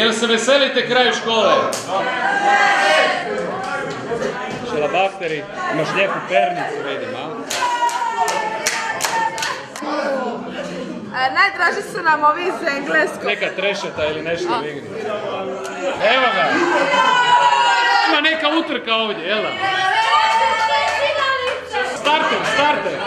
Jel se veselite kraju škole? Šalabahteri, imaš lijepu pernicu, vidim, a? Najdraži su nam ovi iz Engleskog. Neka trešeta ili nešto vigni. Evo ga! Ima neka utrka ovdje, jel da? Starter, starter!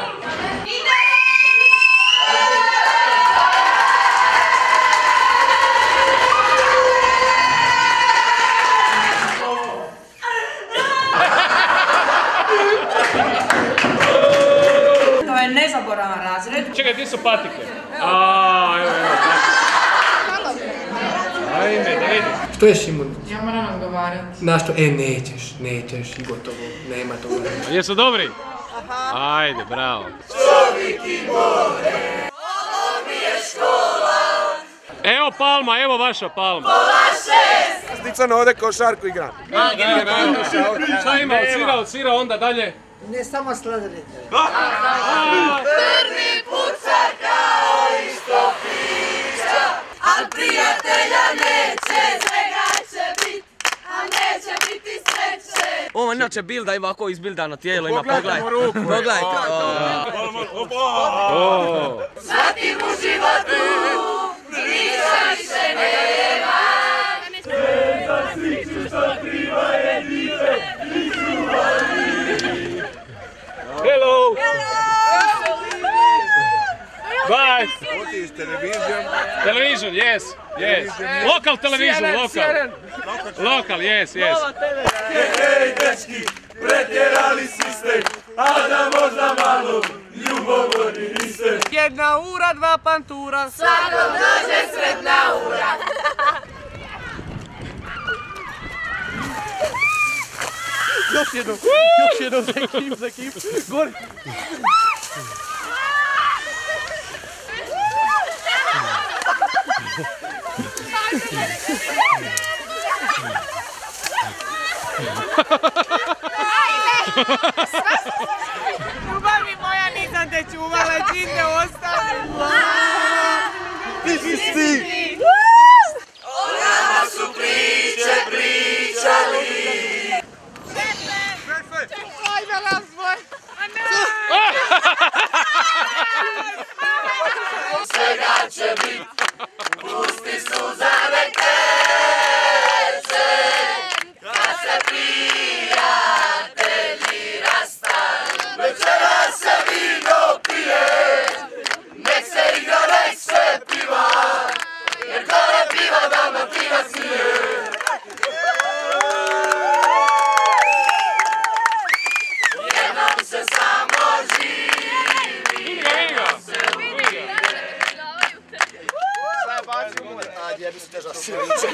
To je nezaboravan razred. Čekaj, ti su patike. Evo, patike. Ajme, da vidim. Što je Šimun? Ja moram odgovarati. Na što? Nećeš i gotovo, nema toga. Jesu dobri? Aha. Ajde, bravo. Čovjek i more, ovo mi je škola. Evo palma, evo vaša palma. Sticano ovdje košarku igram. Šta ima, odsvira onda dalje? Ne samo sladoled. Prvi puca kao isto pića, al prijatelja neće, svega će bit, a neće biti sreće. Ovo inače bilda ima ovako izbildano tijelo, ima pogledajte. Pogledajte. Zatim u životu ništa više nema. Hello! Bye! What is television? Television, yes, yes. Local television, local, yes. Hej, dečki, pretjerali sistem, a da možda malo ljubomorni niste. 1 ura, 2 pantura. Svakom dođe sretna ura. Još jedno za ekip. Gori. Ljubavi moja, nisam te čuvala, čim te ostane. Ti si ti! O nama su priče pričali. Ajme, razvoj. Svega će bit, pusti suzane teče. Kad se prijatelji rastanu, večera se vino pije. Nek se igra, nek se piva, jer ko ne piva Dalmatina smije. Jednom se samo živi. Ajde, ja bi se teža silića.